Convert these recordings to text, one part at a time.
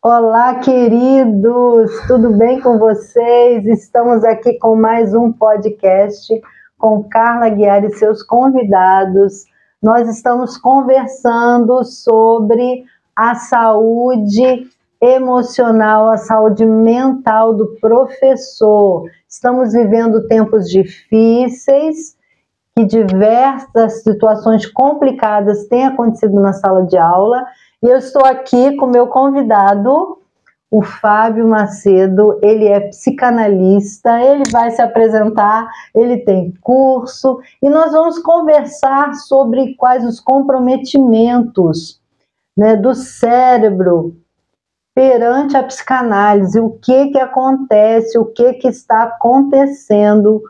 Olá, queridos! Tudo bem com vocês? Estamos aqui com mais um podcast com Carla Aguiar e seus convidados. Nós estamos conversando sobre a saúde emocional, a saúde mental do professor. Estamos vivendo tempos difíceis, que diversas situações complicadas têm acontecido na sala de aula. E eu estou aqui com o meu convidado, o Fábio Macedo. Ele é psicanalista, ele vai se apresentar, ele tem curso, e nós vamos conversar sobre quais os comprometimentos, né, do cérebro perante a psicanálise, o que acontece, o que está acontecendo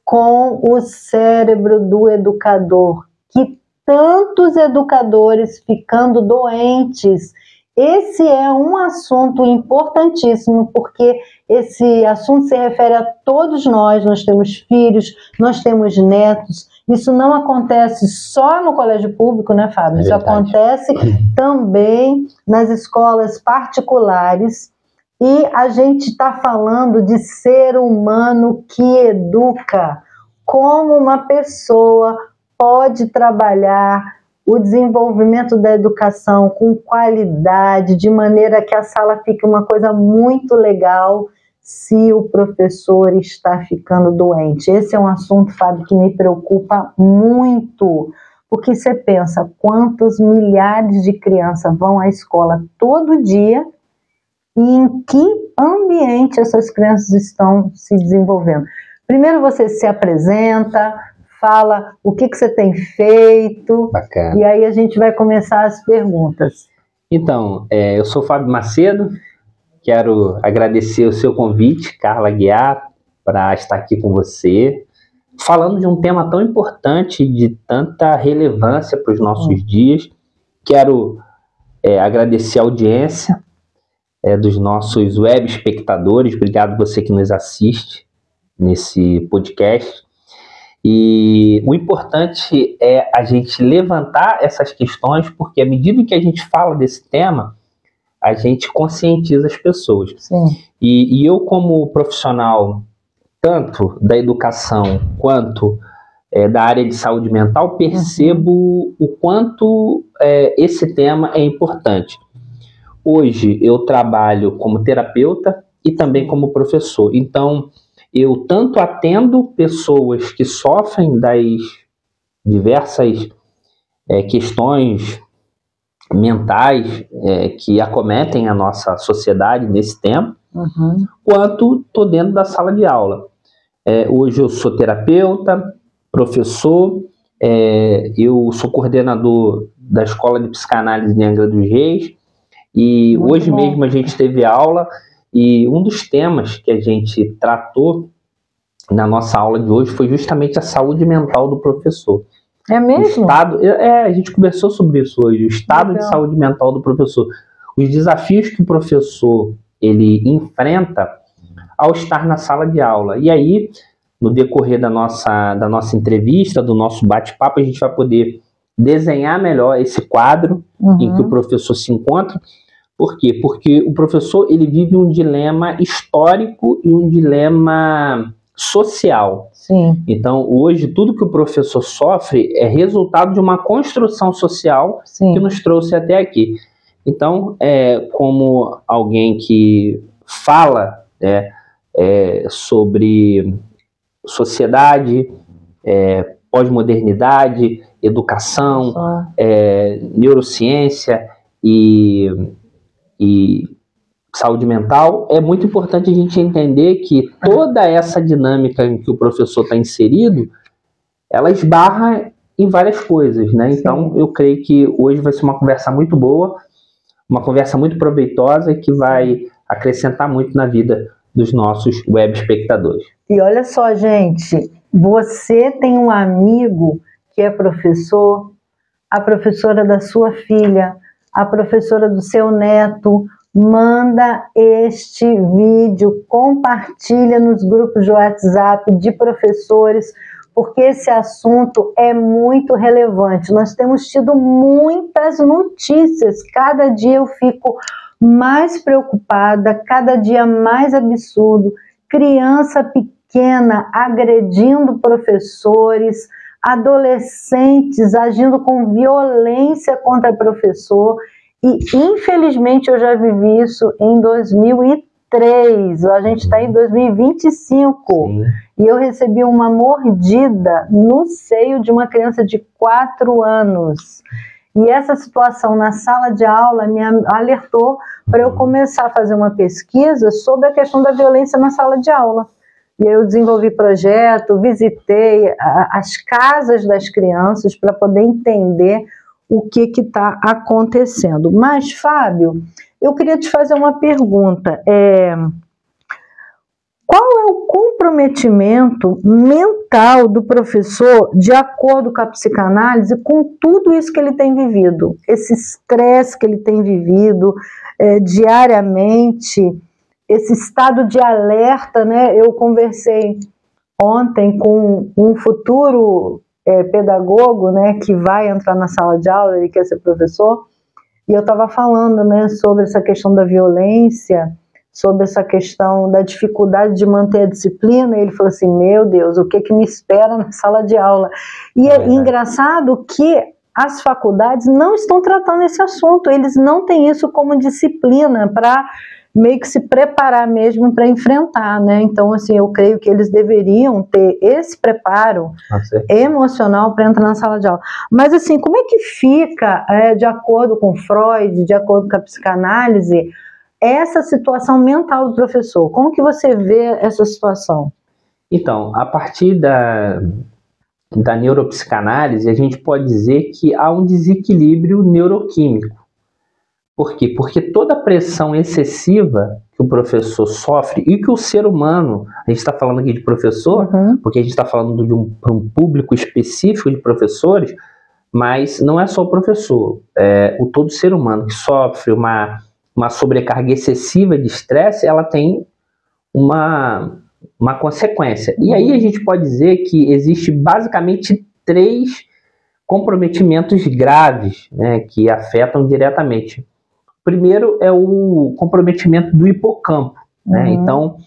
com o cérebro do educador, que tantos educadores ficando doentes. Esse é um assunto importantíssimo, porque esse assunto se refere a todos nós. Nós temos filhos, nós temos netos. Isso não acontece só no colégio público, né, Fábio? Isso acontece também nas escolas particulares. E a gente está falando de ser humano que educa. Como uma pessoa pode trabalhar o desenvolvimento da educação com qualidade, de maneira que a sala fique uma coisa muito legal, se o professor está ficando doente. Esse é um assunto, Fábio, que me preocupa muito, porque você pensa quantos milhares de crianças vão à escola todo dia e em que ambiente essas crianças estão se desenvolvendo. Primeiro você se apresenta, fala o que você tem feito. Bacana. E aí a gente vai começar as perguntas. Então, eu sou Fábio Macedo, quero agradecer o seu convite, Carla Aguiar, para estar aqui com você, falando de um tema tão importante, de tanta relevância para os nossos dias. Quero agradecer a audiência dos nossos web espectadores. Obrigado você que nos assiste nesse podcast. E o importante é a gente levantar essas questões, porque à medida que a gente fala desse tema, a gente conscientiza as pessoas. Sim. E eu, como profissional tanto da educação quanto da área de saúde mental, percebo o quanto esse tema é importante. Hoje eu trabalho como terapeuta e também como professor. Então, eu tanto atendo pessoas que sofrem das diversas questões mentais que acometem a nossa sociedade nesse tempo, quanto estou dentro da sala de aula. Hoje eu sou terapeuta, professor, eu sou coordenador da Escola de Psicanálise de Angra dos Reis, e muito hoje bom. Mesmo a gente teve aula, e um dos temas que a gente tratou na nossa aula de hoje foi justamente a saúde mental do professor. É mesmo? A gente conversou sobre isso hoje, o estado de saúde mental do professor. Os desafios que o professor ele enfrenta ao estar na sala de aula. E aí, no decorrer da nossa entrevista, do nosso bate-papo, a gente vai poder desenhar melhor esse quadro em que o professor se encontra. Por quê? Porque o professor ele vive um dilema histórico e um dilema social. Sim. Então, hoje, tudo que o professor sofre é resultado de uma construção social que nos trouxe até aqui. Então, como alguém que fala sobre sociedade, pós-modernidade, educação, neurociência e saúde mental, é muito importante a gente entender que toda essa dinâmica em que o professor está inserido, ela esbarra em várias coisas, né? Então, eu creio que hoje vai ser uma conversa muito boa, uma conversa muito proveitosa que vai acrescentar muito na vida dos nossos web espectadores. E olha só, gente, você tem um amigo que é professor, a professora da sua filha, a professora do seu neto, manda este vídeo, compartilha nos grupos de WhatsApp de professores, porque esse assunto é muito relevante. Nós temos tido muitas notícias, cada dia eu fico mais preocupada, cada dia mais absurdo, criança pequena agredindo professores, adolescentes agindo com violência contra professor, e infelizmente eu já vivi isso em 2003, a gente está em 2025. Sim. E eu recebi uma mordida no seio de uma criança de 4 anos. E essa situação na sala de aula me alertou para eu começar a fazer uma pesquisa sobre a questão da violência na sala de aula. E aí eu desenvolvi projeto, visitei as casas das crianças para poder entender o que está acontecendo. Mas, Fábio, eu queria te fazer uma pergunta. Qual é o comprometimento mental do professor de acordo com a psicanálise com tudo isso que ele tem vivido? Esse estresse que ele tem vivido diariamente, esse estado de alerta, né? Eu conversei ontem com um futuro pedagogo, né, que vai entrar na sala de aula, ele quer ser professor, e eu estava falando, né, sobre essa questão da violência, sobre essa questão da dificuldade de manter a disciplina, e ele falou assim, meu Deus, o que me espera na sala de aula? E é engraçado que as faculdades não estão tratando esse assunto, eles não têm isso como disciplina para meio que se preparar mesmo para enfrentar, né? Então, assim, eu creio que eles deveriam ter esse preparo emocional para entrar na sala de aula. Mas, assim, como é que fica, de acordo com Freud, de acordo com a psicanálise, essa situação mental do professor? Como que você vê essa situação? Então, a partir da neuropsicanálise, a gente pode dizer que há um desequilíbrio neuroquímico. Por quê? Porque toda a pressão excessiva que o professor sofre e que o ser humano, a gente está falando aqui de professor, porque a gente está falando de um público específico de professores, mas não é só o professor, o todo ser humano que sofre uma sobrecarga excessiva de estresse, ela tem uma consequência. E aí a gente pode dizer que existe basicamente 3 comprometimentos graves, né, que afetam diretamente. Primeiro é o comprometimento do hipocampo, né? Então,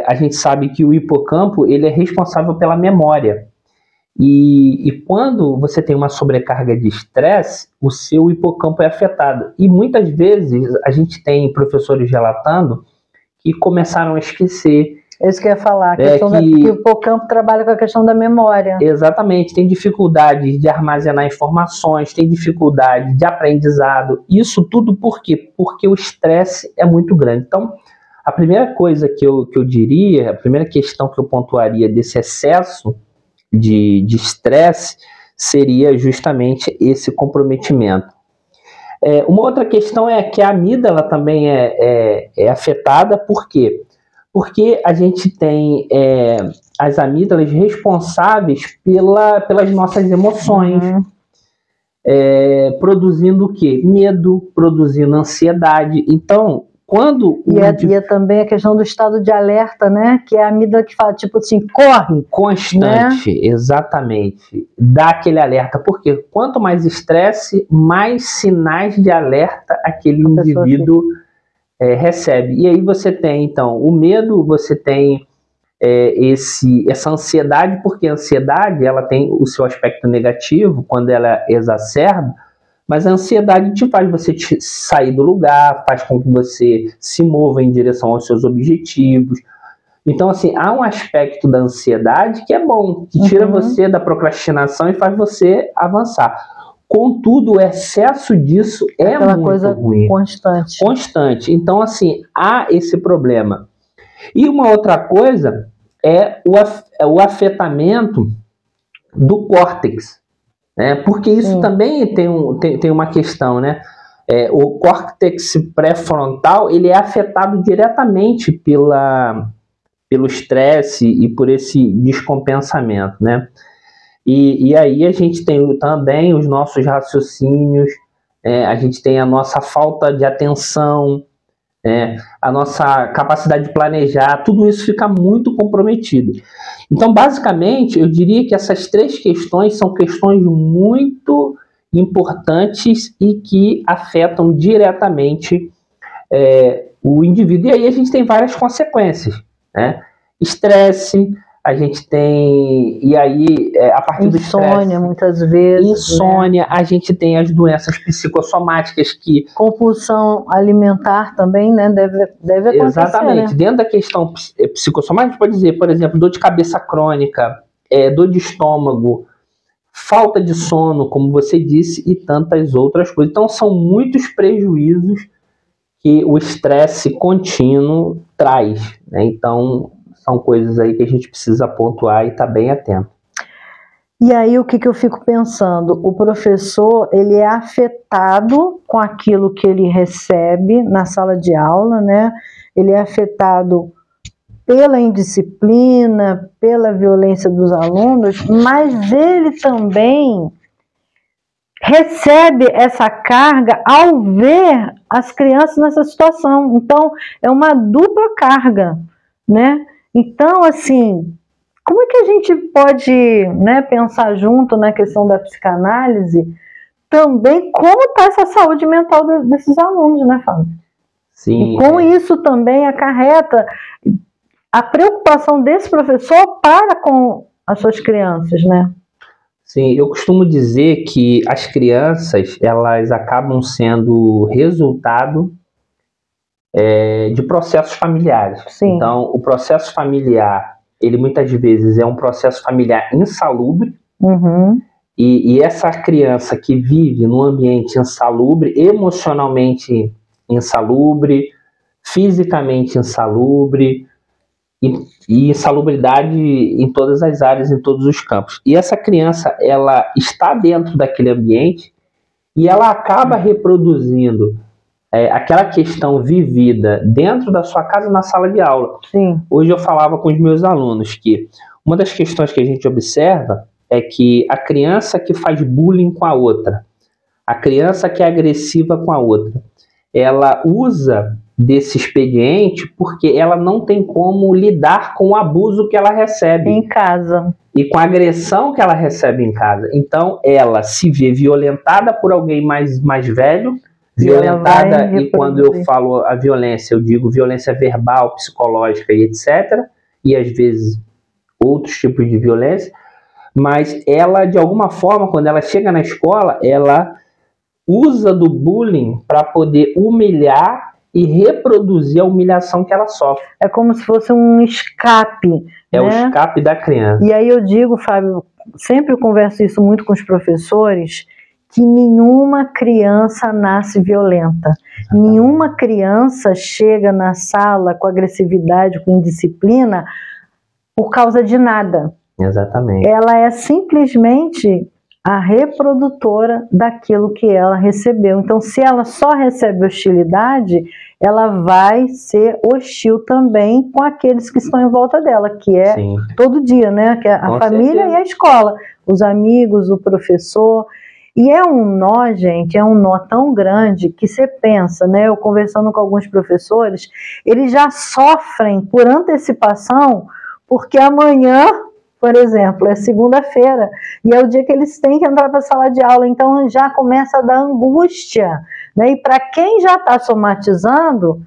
a gente sabe que o hipocampo ele é responsável pela memória. E quando você tem uma sobrecarga de estresse, o seu hipocampo é afetado. E muitas vezes a gente tem professores relatando que começaram a esquecer. É isso que eu ia falar, que o hipocampo trabalha com a questão da memória. Exatamente, tem dificuldade de armazenar informações, tem dificuldade de aprendizado. Isso tudo por quê? Porque o estresse é muito grande. Então, a primeira coisa que eu diria, a primeira questão que eu pontuaria desse excesso de estresse seria justamente esse comprometimento. Uma outra questão é que a amígdala também é afetada, por quê? Porque a gente tem as amígdalas responsáveis pelas nossas emoções, produzindo o quê? Medo, produzindo ansiedade. Então, quando... E também a questão do estado de alerta, né? Que é a amígdala que fala, tipo assim, corre! Constante, né? Exatamente. Dá aquele alerta. Porque quanto mais estresse, mais sinais de alerta aquele indivíduo recebe. E aí você tem, então, o medo, você tem essa ansiedade, porque a ansiedade ela tem o seu aspecto negativo quando ela exacerba, mas a ansiedade te faz você sair do lugar, faz com que você se mova em direção aos seus objetivos. Então, assim, há um aspecto da ansiedade que é bom, que tira você da procrastinação e faz você avançar. Contudo, o excesso disso é muito coisa ruim. Constante. Então, assim, há esse problema. E uma outra coisa é o afetamento do córtex, né? Porque isso também tem uma questão, né? O córtex pré-frontal ele é afetado diretamente pelo estresse e por esse descompensamento, né? E aí a gente tem também os nossos raciocínios, a gente tem a nossa falta de atenção, a nossa capacidade de planejar, tudo isso fica muito comprometido. Então, basicamente, eu diria que essas 3 questões são questões muito importantes e que afetam diretamente o indivíduo. E aí a gente tem várias consequências, né? Estresse, a gente tem, e aí a partir do estresse, insônia muitas vezes, insônia, né? A gente tem as doenças psicossomáticas que... Compulsão alimentar também, né? Deve acontecer. Exatamente, né? Dentro da questão psicossomática, a gente pode dizer, por exemplo, dor de cabeça crônica, dor de estômago, falta de sono, como você disse, e tantas outras coisas. Então são muitos prejuízos que o estresse contínuo traz, né? Então são coisas aí que a gente precisa pontuar e estar bem atento. E aí o que eu fico pensando? O professor, ele é afetado com aquilo que ele recebe na sala de aula, né? Ele é afetado pela indisciplina, pela violência dos alunos, mas ele também recebe essa carga ao ver as crianças nessa situação. Então, é uma dupla carga, né? Então, assim, como é que a gente pode, né, pensar junto na questão da psicanálise também como está essa saúde mental desses alunos, né, Fábio? Sim. E com isso também acarreta a preocupação desse professor para com as suas crianças, né? Sim, eu costumo dizer que as crianças, elas acabam sendo resultado de processos familiares. Sim. Então, o processo familiar, ele muitas vezes é um processo familiar insalubre, e essa criança que vive num ambiente insalubre, emocionalmente insalubre, fisicamente insalubre, e insalubridade em todas as áreas, em todos os campos. E essa criança, ela está dentro daquele ambiente e ela acaba reproduzindo aquela questão vivida dentro da sua casa na sala de aula. Sim. Hoje eu falava com os meus alunos que uma das questões que a gente observa é que a criança que faz bullying com a outra, a criança que é agressiva com a outra, ela usa desse expediente porque ela não tem como lidar com o abuso que ela recebe em casa e com a agressão que ela recebe em casa. Então ela se vê violentada por alguém mais velho, violentada, e quando eu falo a violência, eu digo violência verbal, psicológica e etc, e às vezes outros tipos de violência, mas ela, de alguma forma, quando ela chega na escola, ela usa do bullying para poder humilhar e reproduzir a humilhação que ela sofre. É como se fosse um escape. É, né? O escape da criança. E aí eu digo, Fábio, sempre eu converso isso muito com os professores, que nenhuma criança nasce violenta. Nenhuma criança chega na sala com agressividade, com indisciplina, por causa de nada. Exatamente. Ela é simplesmente a reprodutora daquilo que ela recebeu. Então, se ela só recebe hostilidade, ela vai ser hostil também com aqueles que estão em volta dela, que é Sim. todo dia, né? Que é a família e a escola, os amigos, o professor. E é um nó, gente, é um nó tão grande que você pensa, né? Eu conversando com alguns professores, eles já sofrem por antecipação, porque amanhã, por exemplo, é segunda-feira, e é o dia que eles têm que entrar para a sala de aula, então já começa a dar angústia, né? E para quem já está somatizando,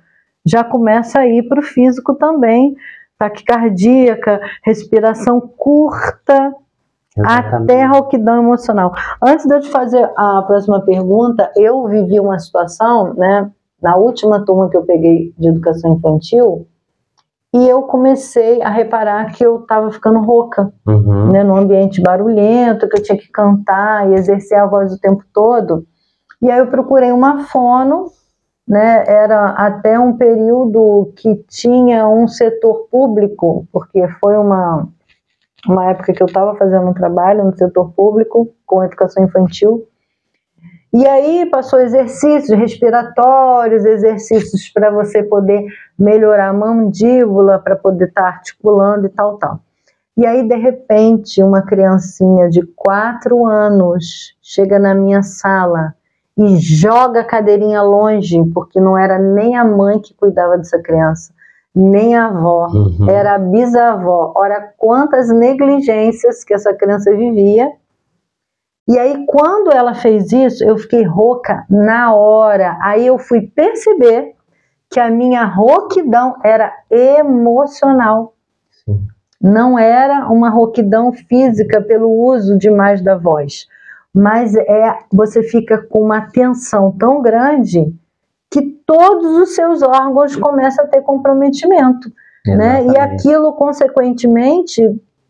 já começa a ir para o físico também, taquicardíaca, respiração curta, Exatamente. Até rouquidão emocional. Antes de eu te fazer a próxima pergunta, eu vivi uma situação, né, na última turma que eu peguei de educação infantil, e eu comecei a reparar que eu estava ficando rouca, né, num ambiente barulhento, que eu tinha que cantar e exercer a voz o tempo todo. E aí eu procurei uma fono, né, era até um período que tinha um setor público, porque foi uma época que eu estava fazendo um trabalho no setor público com educação infantil. E aí passou exercícios respiratórios, exercícios para você poder melhorar a mandíbula, para poder estar articulando e tal. E aí, de repente, uma criancinha de 4 anos chega na minha sala e joga a cadeirinha longe, porque não era nem a mãe que cuidava dessa criança, nem a avó, era a bisavó. Ora, quantas negligências que essa criança vivia. E aí, quando ela fez isso, eu fiquei rouca na hora. Aí eu fui perceber que a minha rouquidão era emocional. Sim. Não era uma rouquidão física pelo uso demais da voz, mas você fica com uma tensão tão grande que todos os seus órgãos começam a ter comprometimento, né? E aquilo, consequentemente,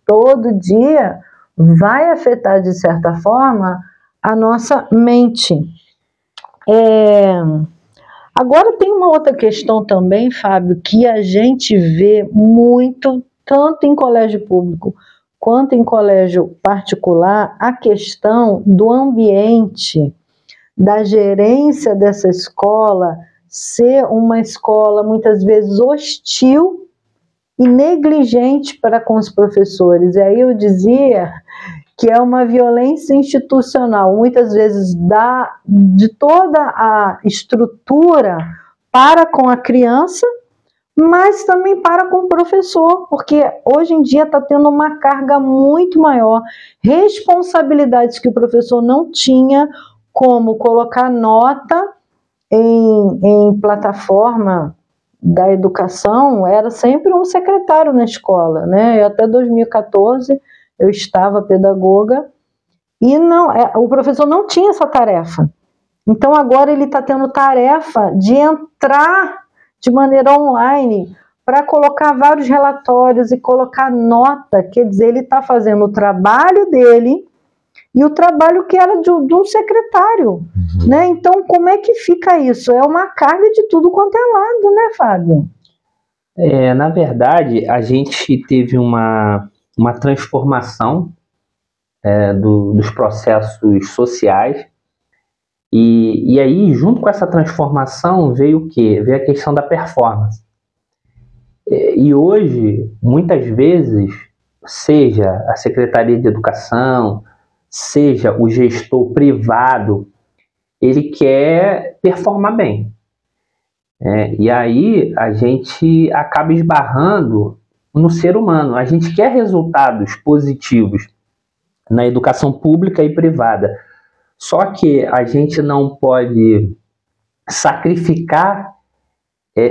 todo dia vai afetar, de certa forma, a nossa mente. Agora tem uma outra questão também, Fábio, que a gente vê muito, tanto em colégio público quanto em colégio particular, a questão do ambiente, da gerência dessa escola ser uma escola muitas vezes hostil e negligente para com os professores. E aí eu dizia que é uma violência institucional, muitas vezes de toda a estrutura para com a criança, mas também para com o professor, porque hoje em dia está tendo uma carga muito maior, responsabilidades que o professor não tinha, como colocar nota em plataforma da educação, era sempre um secretário na escola, né? Até 2014 eu estava pedagoga e o professor não tinha essa tarefa. Então agora ele está tendo tarefa de entrar de maneira online para colocar vários relatórios e colocar nota, quer dizer, ele está fazendo o trabalho dele e o trabalho que era de um secretário, né? Então, como é que fica isso? É uma carga de tudo quanto é lado, né, Fábio? Na verdade, a gente teve uma transformação dos processos sociais e aí, junto com essa transformação, veio o quê? Veio a questão da performance. E hoje, muitas vezes, seja a Secretaria de Educação, seja o gestor privado, ele quer performar bem. E aí a gente acaba esbarrando no ser humano. A gente quer resultados positivos na educação pública e privada. Só que a gente não pode sacrificar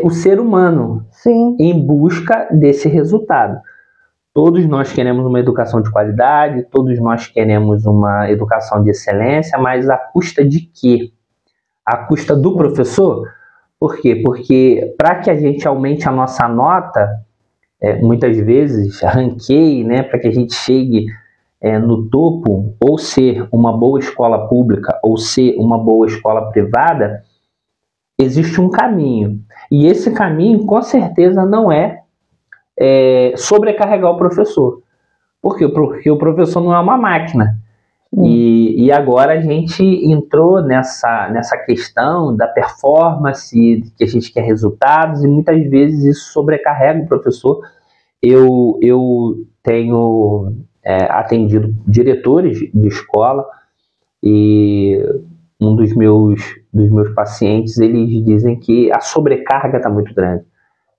o ser humano. Sim. Em busca desse resultado. Todos nós queremos uma educação de qualidade, todos nós queremos uma educação de excelência, mas à custa de quê? À custa do professor? Por quê? Porque para que a gente aumente a nossa nota, muitas vezes, ranqueie, né, para que a gente chegue no topo, ou ser uma boa escola pública, ou ser uma boa escola privada, existe um caminho. E esse caminho, com certeza, não é sobrecarregar o professor. Por quê? Porque o professor não é uma máquina. E agora a gente entrou nessa questão da performance, que a gente quer resultados, e muitas vezes isso sobrecarrega o professor. Eu tenho atendido diretores de escola e um dos meus pacientes, eles dizem que a sobrecarga está muito grande.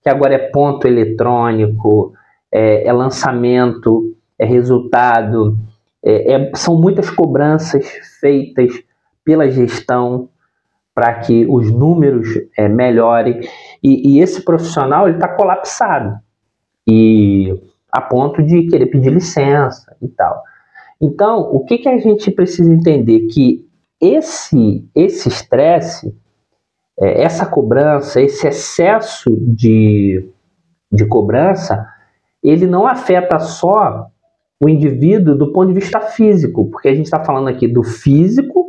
Que agora é ponto eletrônico, é lançamento, é resultado, são muitas cobranças feitas pela gestão para que os números melhorem. E esse profissional está colapsado, e a ponto de querer pedir licença e tal. Então, o que a gente precisa entender? Que esse estresse, essa cobrança, esse excesso de cobrança, ele não afeta só o indivíduo do ponto de vista físico, porque a gente está falando aqui do físico,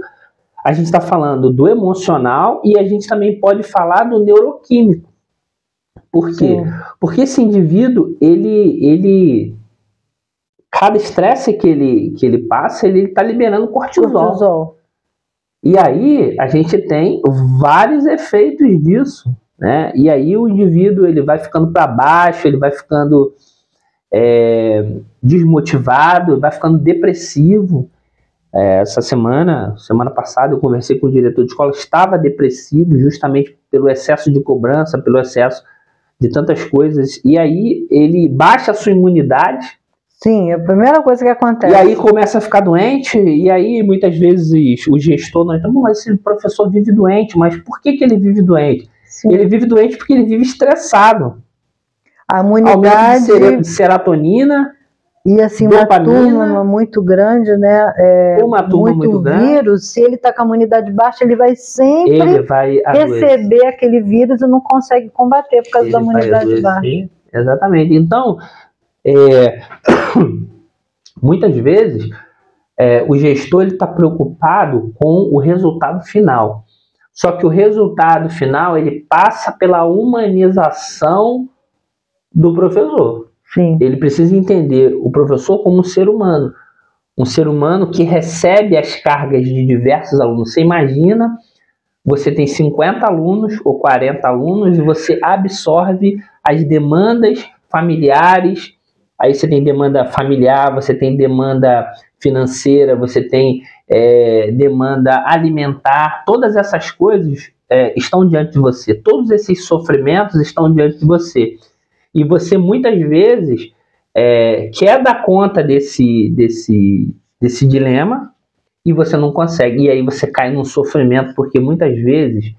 a gente está falando do emocional e a gente também pode falar do neuroquímico. Por quê? Sim. Porque esse indivíduo, cada estresse que ele passa, ele está liberando cortisol. E aí a gente tem vários efeitos disso, né? E aí o indivíduo ele vai ficando para baixo, ele vai ficando desmotivado, vai ficando depressivo. Essa semana passada, eu conversei com o diretor de escola, estava depressivo justamente pelo excesso de cobrança, pelo excesso de tantas coisas. E aí ele baixa a sua imunidade. Sim, é a primeira coisa que acontece. E aí começa a ficar doente, e aí muitas vezes o gestor, mas esse professor vive doente, mas por que ele vive doente? Sim. Ele vive doente porque ele vive estressado. A imunidade... Aumento de serotonina... E assim, dopamina, uma turma muito grande, né? Uma turma muito grande. Vírus, se ele está com a imunidade baixa, ele vai sempre receber aquele vírus e não consegue combater por causa da imunidade baixa. Exatamente. Então, muitas vezes, o gestor está preocupado com o resultado final. Só que o resultado final, ele passa pela humanização do professor. Sim. Ele precisa entender o professor como um ser humano que recebe as cargas de diversos alunos. Você imagina, você tem 50 alunos ou 40 alunos e você absorve as demandas familiares. Aí você tem demanda familiar, você tem demanda financeira, você tem demanda alimentar. Todas essas coisas estão diante de você. Todos esses sofrimentos estão diante de você. E você, muitas vezes, quer dar conta desse dilema e você não consegue. E aí você cai num sofrimento, porque muitas vezes,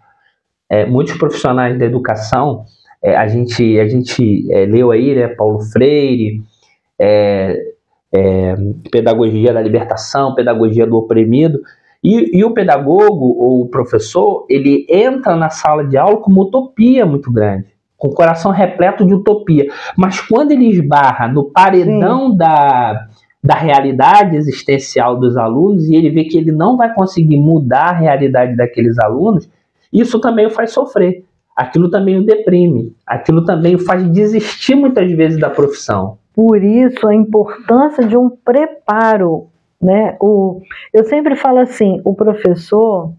muitos profissionais da educação, a gente leu aí, né, Paulo Freire, pedagogia da libertação, pedagogia do oprimido, e o pedagogo ou o professor, ele entra na sala de aula com uma utopia muito grande, com o coração repleto de utopia, mas quando ele esbarra no paredão da realidade existencial dos alunos e ele vê que ele não vai conseguir mudar a realidade daqueles alunos, isso também o faz sofrer, aquilo também o deprime, aquilo também o faz desistir muitas vezes da profissão. Por isso a importância de um preparo, né? Eu sempre falo assim, o professor,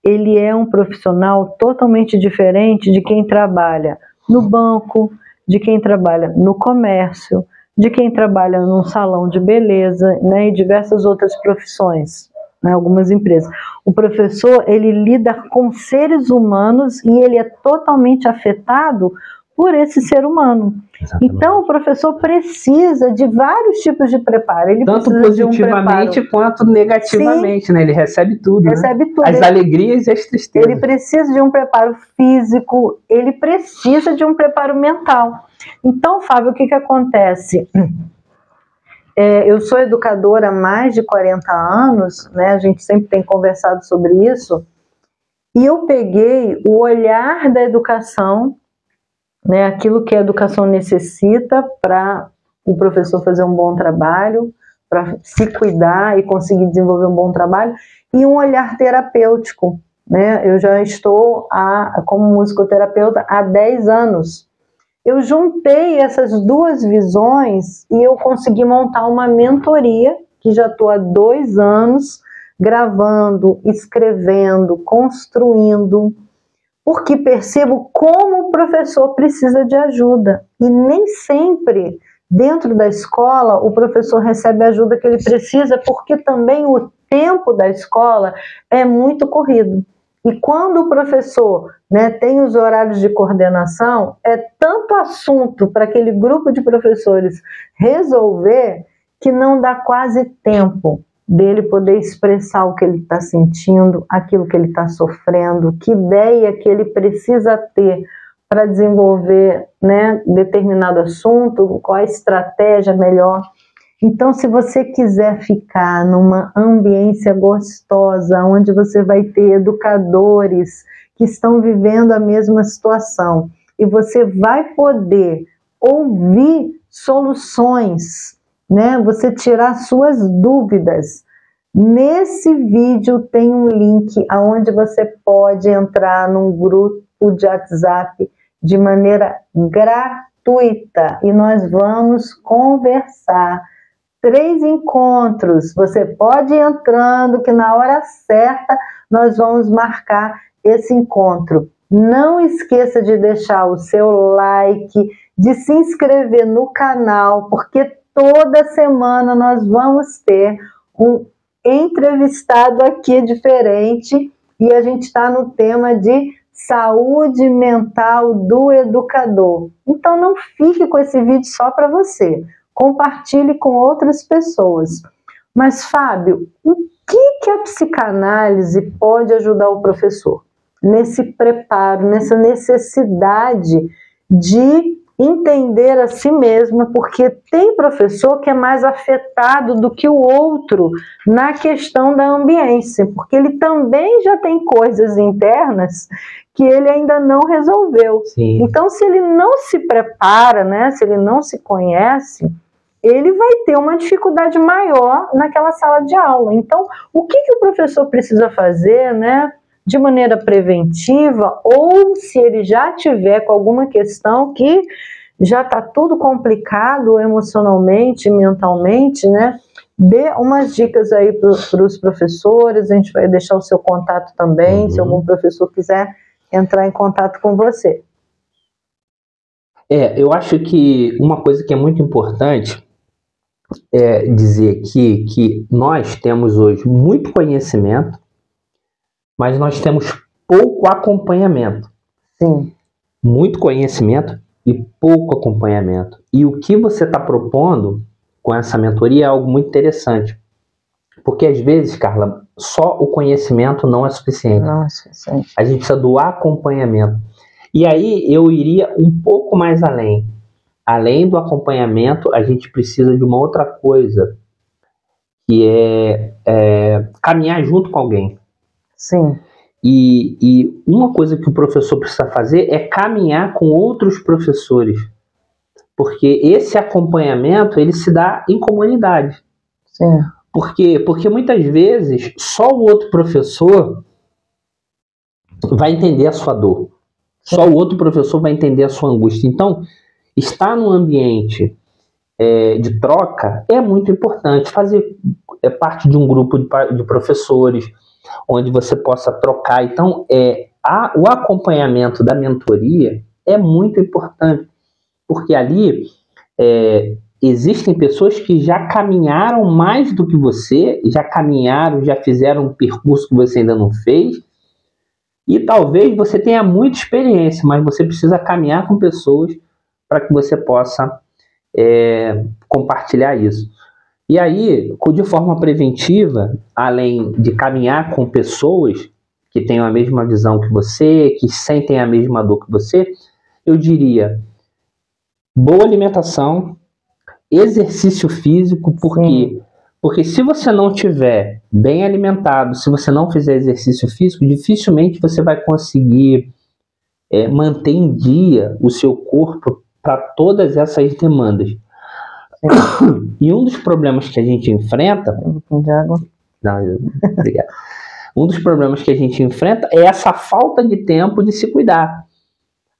ele é um profissional totalmente diferente de quem trabalha no banco, de quem trabalha no comércio, de quem trabalha num salão de beleza, né, e diversas outras profissões, né, algumas empresas. O professor, ele lida com seres humanos e ele é totalmente afetado por esse ser humano. Exatamente. Então, o professor precisa de vários tipos de preparo. Ele tanto positivamente quanto negativamente, né? Ele recebe tudo. Recebe tudo. As alegrias e as tristezas. Ele precisa de um preparo físico, ele precisa de um preparo mental. Então, Fábio, o que acontece? Eu sou educadora há mais de 40 anos, né? A gente sempre tem conversado sobre isso, e eu peguei o olhar da educação, né, aquilo que a educação necessita para o professor fazer um bom trabalho, para se cuidar e conseguir desenvolver um bom trabalho, e um olhar terapêutico, né? Eu já estou como musicoterapeuta há 10 anos. Eu juntei essas duas visões e eu consegui montar uma mentoria, que já estou há 2 anos, gravando, escrevendo, construindo, porque percebo como o professor precisa de ajuda. E nem sempre, dentro da escola, o professor recebe a ajuda que ele precisa, porque também o tempo da escola é muito corrido. E quando o professor, né, tem os horários de coordenação, é tanto assunto para aquele grupo de professores resolver que não dá quase tempo dele poder expressar o que ele está sentindo, aquilo que ele está sofrendo, que ideia que ele precisa ter para desenvolver, né, determinado assunto, qual a estratégia melhor. Então, se você quiser ficar numa ambiência gostosa, onde você vai ter educadores que estão vivendo a mesma situação, e você vai poder ouvir soluções, né? Você tirar suas dúvidas. Nesse vídeo tem um link aonde você pode entrar num grupo de WhatsApp de maneira gratuita e nós vamos conversar. 3 encontros, você pode ir entrando que na hora certa nós vamos marcar esse encontro. Não esqueça de deixar o seu like, de se inscrever no canal, porque toda semana nós vamos ter um entrevistado aqui diferente e a gente está no tema de saúde mental do educador. Então não fique com esse vídeo só para você, compartilhe com outras pessoas. Mas Fábio, o que a psicanálise pode ajudar o professor? nesse preparo, nessa necessidade de entender a si mesma, porque tem professor que é mais afetado do que o outro na questão da ambiência, porque ele também já tem coisas internas que ele ainda não resolveu. Sim. Então, se ele não se prepara, né, se ele não se conhece, ele vai ter uma dificuldade maior naquela sala de aula. Então, o que o professor precisa fazer, né, de maneira preventiva, ou se ele já tiver com alguma questão que já está tudo complicado emocionalmente, mentalmente, né? Dê umas dicas aí para os professores, a gente vai deixar o seu contato também, se algum professor quiser entrar em contato com você. Eu acho que uma coisa que é muito importante é dizer aqui que nós temos hoje muito conhecimento, mas nós temos pouco acompanhamento. Sim. Muito conhecimento e pouco acompanhamento. E o que você está propondo com essa mentoria é algo muito interessante. Porque às vezes, Carla, só o conhecimento não é suficiente. Não é suficiente. A gente precisa do acompanhamento. E aí eu iria um pouco mais além. Além do acompanhamento, a gente precisa de uma outra coisa, que é caminhar junto com alguém. Sim. E uma coisa que o professor precisa fazer é caminhar com outros professores, porque esse acompanhamento ele se dá em comunidade. Sim. Porque muitas vezes só o outro professor vai entender a sua dor, só o outro professor vai entender a sua angústia. Então, estar num ambiente de troca é muito importante, fazer parte de um grupo de professores, onde você possa trocar. Então, o acompanhamento da mentoria é muito importante, porque ali existem pessoas que já caminharam mais do que você, já caminharam, já fizeram um percurso que você ainda não fez, e talvez você tenha muita experiência, mas você precisa caminhar com pessoas para que você possa compartilhar isso. E aí, de forma preventiva, além de caminhar com pessoas que tenham a mesma visão que você, que sentem a mesma dor que você, eu diria boa alimentação, exercício físico, porque se você não estiver bem alimentado, se você não fizer exercício físico, dificilmente você vai conseguir manter em dia o seu corpo para todas essas demandas. E um dos problemas que a gente enfrenta... Um pouquinho de água. Não, obrigado. Um dos problemas que a gente enfrenta é essa falta de tempo de se cuidar.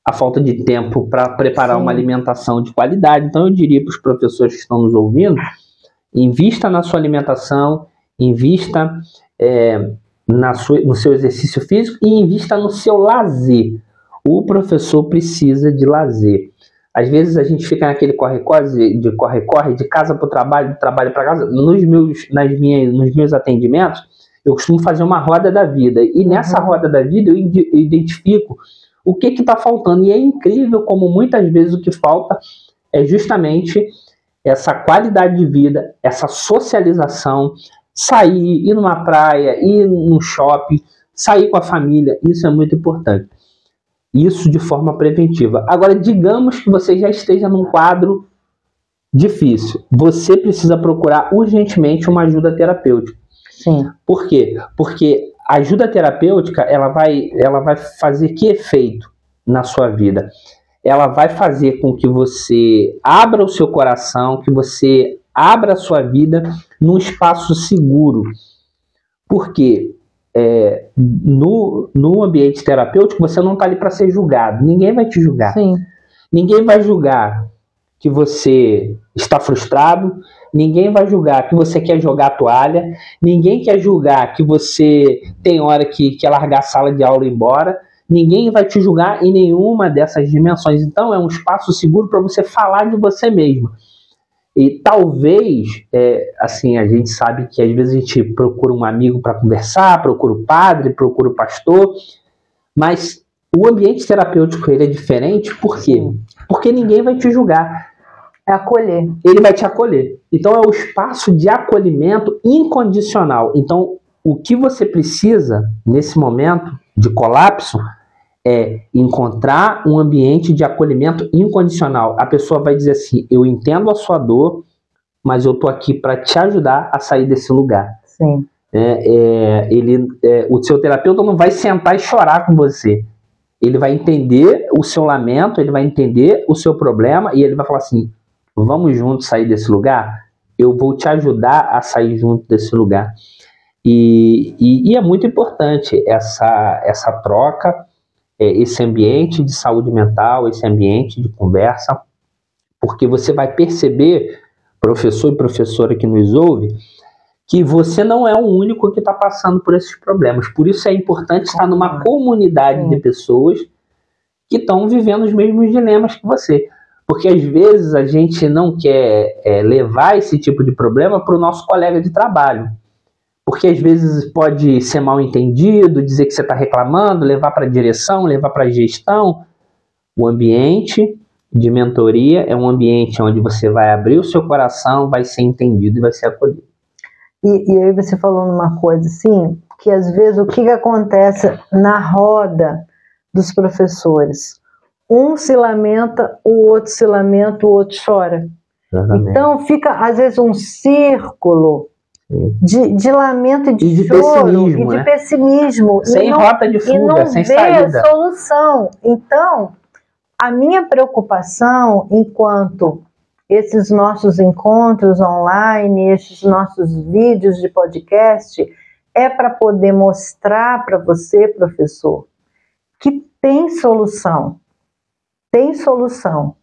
A falta de tempo para preparar uma alimentação de qualidade. Então eu diria para os professores que estão nos ouvindo, invista na sua alimentação, invista no seu exercício físico e invista no seu lazer. O professor precisa de lazer. Às vezes a gente fica naquele corre-corre, de casa para o trabalho, do trabalho para casa. Nos meus atendimentos, eu costumo fazer uma roda da vida. E nessa roda da vida eu identifico o que está faltando. E é incrível como muitas vezes o que falta é justamente essa qualidade de vida, essa socialização, sair, ir numa praia, ir no shopping, sair com a família. Isso é muito importante. Isso de forma preventiva. Agora, digamos que você já esteja num quadro difícil. Você precisa procurar urgentemente uma ajuda terapêutica. Sim. Por quê? Porque a ajuda terapêutica, ela vai fazer que efeito na sua vida? Ela vai fazer com que você abra o seu coração, que você abra a sua vida num espaço seguro. Por quê? No ambiente terapêutico, você não está ali para ser julgado. Ninguém vai te julgar. Sim. Ninguém vai julgar que você está frustrado. Ninguém vai julgar que você quer jogar a toalha. Ninguém quer julgar que você tem hora que quer largar a sala de aula e ir embora. Ninguém vai te julgar em nenhuma dessas dimensões. Então, é um espaço seguro para você falar de você mesmo. E talvez, assim, a gente sabe que às vezes a gente procura um amigo para conversar, procura o padre, procura o pastor, mas o ambiente terapêutico ele é diferente, por quê? Porque ninguém vai te julgar. É acolher. Ele vai te acolher. Então é o espaço de acolhimento incondicional. Então O que você precisa, nesse momento de colapso, é encontrar um ambiente de acolhimento incondicional. A pessoa vai dizer assim, eu entendo a sua dor, mas eu estou aqui para te ajudar a sair desse lugar. Sim. O seu terapeuta não vai sentar e chorar com você. Ele vai entender o seu lamento, ele vai entender o seu problema e ele vai falar assim, vamos juntos sair desse lugar? Eu vou te ajudar a sair junto desse lugar. E é muito importante essa troca, esse ambiente de saúde mental, esse ambiente de conversa, porque você vai perceber, professor e professora que nos ouve, que você não é o único que está passando por esses problemas. Por isso é importante estar numa comunidade de pessoas que estão vivendo os mesmos dilemas que você. Porque às vezes a gente não quer levar esse tipo de problema para o nosso colega de trabalho. Porque às vezes pode ser mal entendido, dizer que você está reclamando, levar para a direção, levar para a gestão. O ambiente de mentoria é um ambiente onde você vai abrir o seu coração, vai ser entendido e vai ser acolhido. E aí você falou numa coisa assim, que às vezes o que acontece na roda dos professores? Um se lamenta, o outro se lamenta, o outro chora. Exatamente. Então fica às vezes um círculo de lamento e de choro pessimismo, e de pessimismo. Sem rota de fuga, sem saída. E não vê solução. Então, a minha preocupação enquanto esses nossos encontros online, esses nossos vídeos de podcast, é para poder mostrar para você, professor, que tem solução. Tem solução.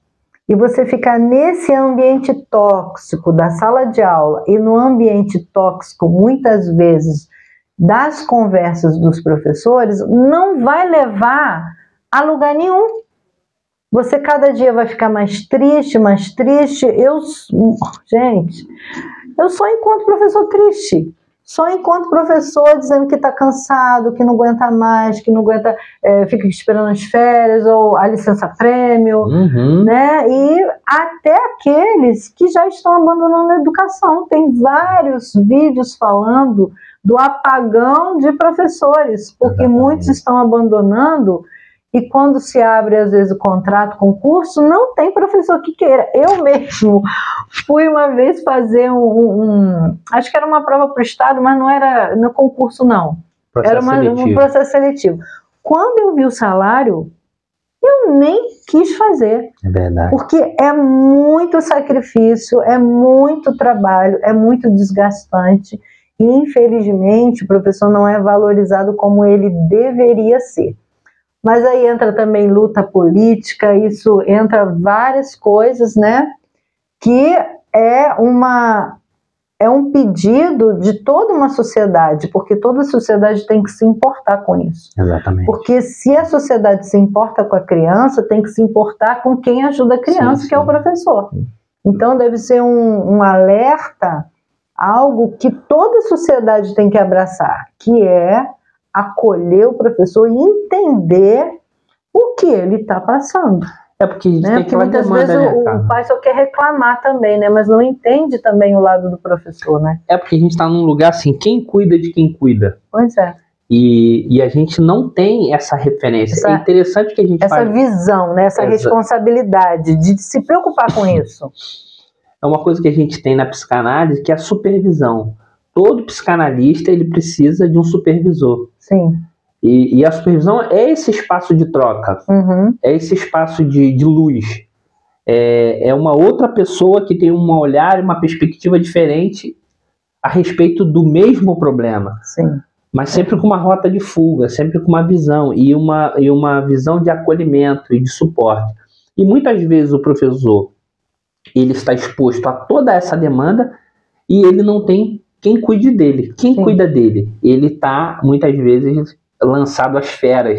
E você ficar nesse ambiente tóxico da sala de aula e no ambiente tóxico, muitas vezes, das conversas dos professores, não vai levar a lugar nenhum. Você cada dia vai ficar mais triste, mais triste. Gente, eu só encontro professor triste. Só encontro professor dizendo que está cansado, que não aguenta mais, que não aguenta, fica esperando as férias ou a licença-prêmio, né? E até aqueles que já estão abandonando a educação. Tem vários vídeos falando do apagão de professores, porque muitos estão abandonando. E quando se abre, às vezes, o contrato, concurso, não tem professor que queira. Eu mesmo fui uma vez fazer acho que era uma prova para o Estado, mas não era no concurso, não. Era um processo seletivo. Quando eu vi o salário, eu nem quis fazer. É verdade. Porque é muito sacrifício, é muito trabalho, é muito desgastante. E, infelizmente, o professor não é valorizado como ele deveria ser. Mas aí entra também luta política, isso entra várias coisas, né? Que é um pedido de toda uma sociedade, porque toda a sociedade tem que se importar com isso. Exatamente. Porque se a sociedade se importa com a criança, tem que se importar com quem ajuda a criança, que é o professor. Então deve ser um alerta, algo que toda a sociedade tem que abraçar, que é acolher o professor e entender o que ele está passando. É porque a gente tem porque muitas vezes o pai só quer reclamar também, né? Mas não entende também o lado do professor, né? É porque a gente está num lugar assim, quem cuida de quem cuida. Pois é. E a gente não tem essa referência. É interessante que a gente essa visão, né? Essa responsabilidade de se preocupar com isso. É uma coisa que a gente tem na psicanálise, que é a supervisão. Todo psicanalista ele precisa de um supervisor. Sim. E a supervisão é esse espaço de troca, é esse espaço de luz. É uma outra pessoa que tem um olhar, uma perspectiva diferente a respeito do mesmo problema. Sim. Mas sempre com uma rota de fuga, sempre com uma visão e uma visão de acolhimento e de suporte. E muitas vezes o professor ele está exposto a toda essa demanda e ele não tem quem cuide dele. Quem cuida dele? Ele está, muitas vezes, lançado às feras.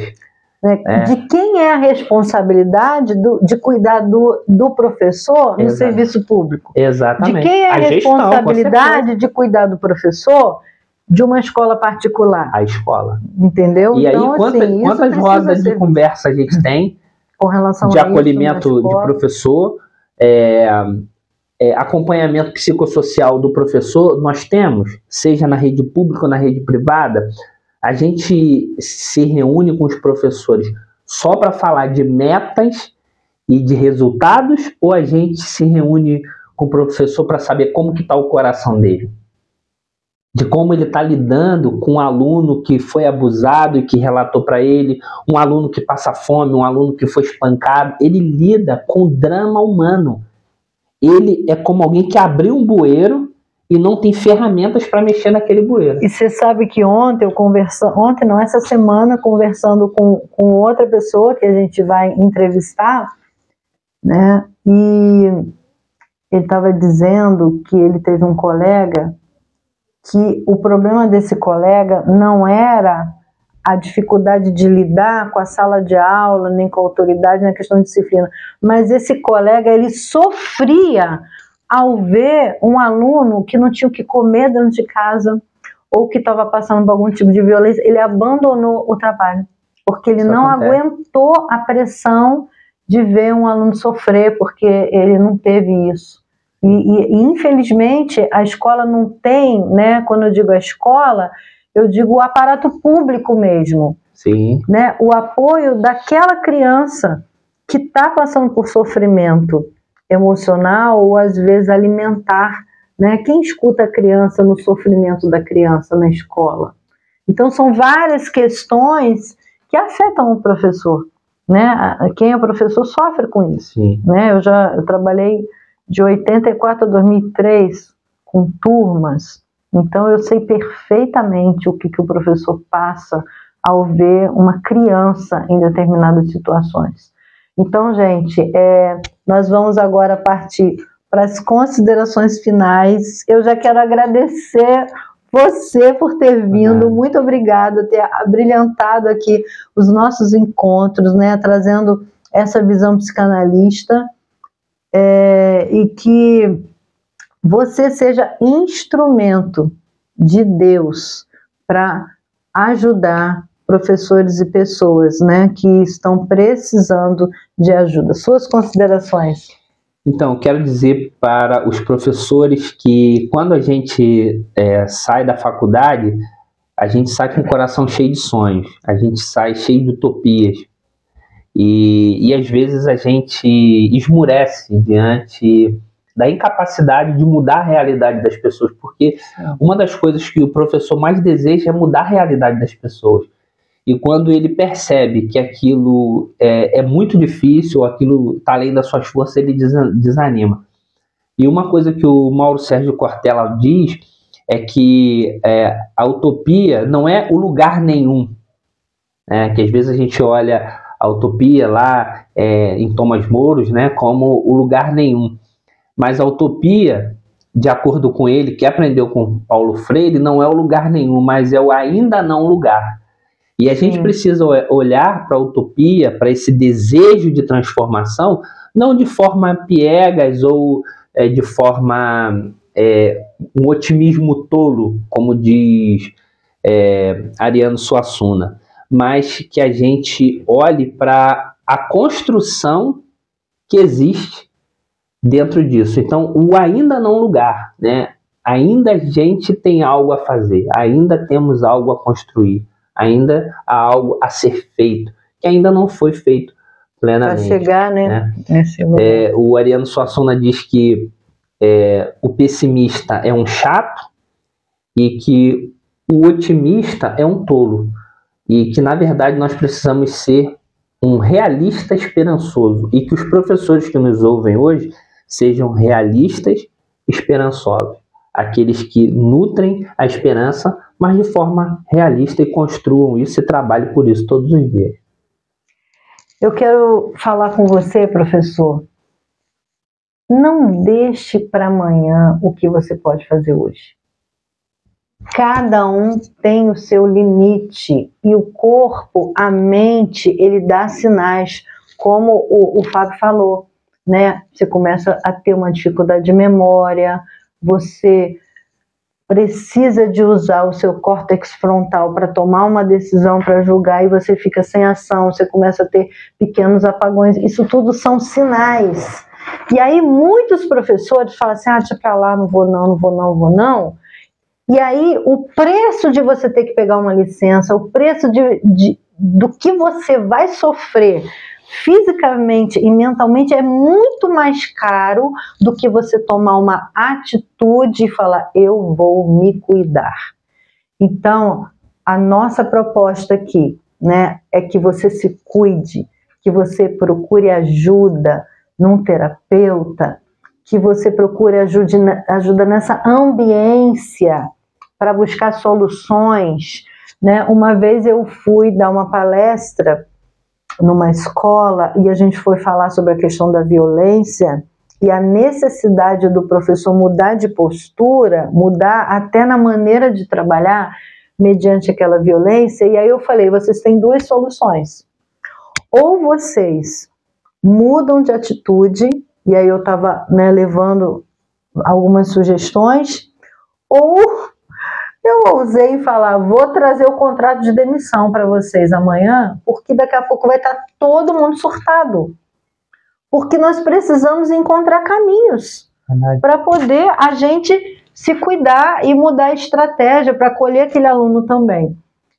De quem é a responsabilidade de cuidar do professor no serviço público? Exatamente. De quem é a responsabilidade de cuidar do professor de uma escola particular? A escola. Entendeu? E então, aí, quantas rodas de conversa a gente tem com relação de acolhimento de professor, acompanhamento psicossocial do professor, nós temos, seja na rede pública ou na rede privada. A gente se reúne com os professores só para falar de metas e de resultados, ou a gente se reúne com o professor para saber como que está o coração dele? De como ele está lidando com um aluno que foi abusado e que relatou para ele, um aluno que passa fome, um aluno que foi espancado. Ele lida com o drama humano. Ele é como alguém que abriu um bueiro e não tem ferramentas para mexer naquele bueiro. E você sabe que essa semana, conversando com outra pessoa que a gente vai entrevistar, né? E ele estava dizendo que ele teve um colega que o problema desse colega não era a dificuldade de lidar com a sala de aula, nem com a autoridade na questão de disciplina, mas esse colega, ele sofria ao ver um aluno que não tinha o que comer dentro de casa, ou que estava passando por algum tipo de violência. Ele abandonou o trabalho, porque ele não aguentou a pressão de ver um aluno sofrer, porque ele não teve isso. E infelizmente a escola não tem, né? Quando eu digo a escola, eu digo o aparato público mesmo. Sim. Né? O apoio daquela criança que está passando por sofrimento emocional ou às vezes alimentar, né? Quem escuta a criança no sofrimento da criança na escola? Então são várias questões que afetam o professor, né? Quem é professor sofre com isso. Sim. Né? Eu trabalhei de 84 a 2003 com turmas, então eu sei perfeitamente o que o professor passa ao ver uma criança em determinadas situações. Então, gente, nós vamos agora partir para as considerações finais. Eu já quero agradecer você por ter vindo, muito obrigada, ter abrilhantado aqui os nossos encontros, né, trazendo essa visão psicanalista. E que você seja instrumento de Deus para ajudar professores e pessoas, né, que estão precisando de ajuda. Suas considerações? Então, quero dizer para os professores que quando a gente sai da faculdade, a gente sai com o coração cheio de sonhos, a gente sai cheio de utopias. E às vezes a gente esmurece diante da incapacidade de mudar a realidade das pessoas, porque uma das coisas que o professor mais deseja é mudar a realidade das pessoas. E quando ele percebe que aquilo é muito difícil, ou aquilo está além das suas forças, ele desanima. E uma coisa que o Mauro Sérgio Cortella diz é que a utopia não é o lugar nenhum, né? Que às vezes a gente olha a utopia lá em Thomas More, né, como o lugar nenhum. Mas a utopia, de acordo com ele, que aprendeu com Paulo Freire, não é o lugar nenhum, mas é o ainda não lugar. E a gente precisa olhar para a utopia, para esse desejo de transformação, não de forma piegas ou de forma um otimismo tolo, como diz Ariano Suassuna, mas que a gente olhe para a construção que existe dentro disso. Então, o ainda não lugar, né? Ainda a gente tem algo a fazer, ainda temos algo a construir, ainda há algo a ser feito, que ainda não foi feito plenamente. Para chegar, né? O Ariano Suassuna diz que o pessimista é um chato e que o otimista é um tolo. E que, na verdade, nós precisamos ser um realista esperançoso. E que os professores que nos ouvem hoje sejam realistas esperançosos. Aqueles que nutrem a esperança, mas de forma realista e construam isso e trabalhem por isso todos os dias. Eu quero falar com você, professor. Não deixe para amanhã o que você pode fazer hoje. Cada um tem o seu limite e o corpo, a mente, ele dá sinais, como o Fábio falou, né? Você começa a ter uma dificuldade de memória, você precisa de usar o seu córtex frontal para tomar uma decisão, para julgar, e você fica sem ação, você começa a ter pequenos apagões. Isso tudo são sinais E aí muitos professores falam assim, deixa pra lá, não vou não. E aí o preço de você ter que pegar uma licença, o preço do que você vai sofrer fisicamente e mentalmente é muito mais caro do que você tomar uma atitude e falar, eu vou me cuidar. Então, a nossa proposta aqui, né, é que você se cuide, que você procure ajuda num terapeuta, que você procure ajuda nessa ambiência para buscar soluções, né? Uma vez eu fui dar uma palestra numa escola e a gente foi falar sobre a questão da violência e a necessidade do professor mudar de postura, mudar até na maneira de trabalhar mediante aquela violência. E aí eu falei, vocês têm duas soluções. Ou vocês mudam de atitude, e aí eu estava, né, levando algumas sugestões, ou eu ousei falar, vou trazer o contrato de demissão para vocês amanhã, porque daqui a pouco vai estar todo mundo surtado. Porque nós precisamos encontrar caminhos para poder a gente se cuidar e mudar a estratégia para acolher aquele aluno também.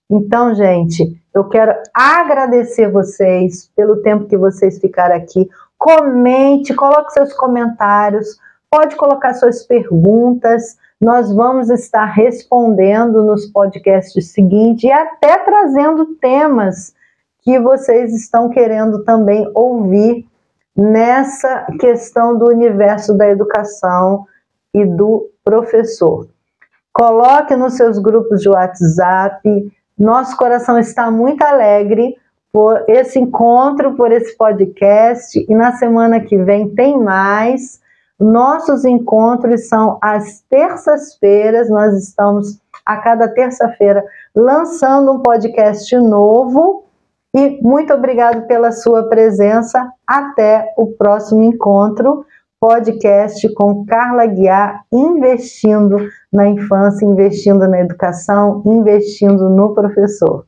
Então, gente, eu quero agradecer vocês pelo tempo que vocês ficaram aqui. Comente, coloque seus comentários, pode colocar suas perguntas. Nós vamos estar respondendo nos podcasts seguintes e até trazendo temas que vocês estão querendo também ouvir nessa questão do universo da educação e do professor. Coloque nos seus grupos de WhatsApp. Nosso coração está muito alegre por esse encontro, por esse podcast, e na semana que vem tem mais. Nossos encontros são às terças-feiras, nós estamos a cada terça-feira lançando um podcast novo. E muito obrigado pela sua presença. Até o próximo encontro, podcast com Carla Guiar, investindo na infância, investindo na educação, investindo no professor.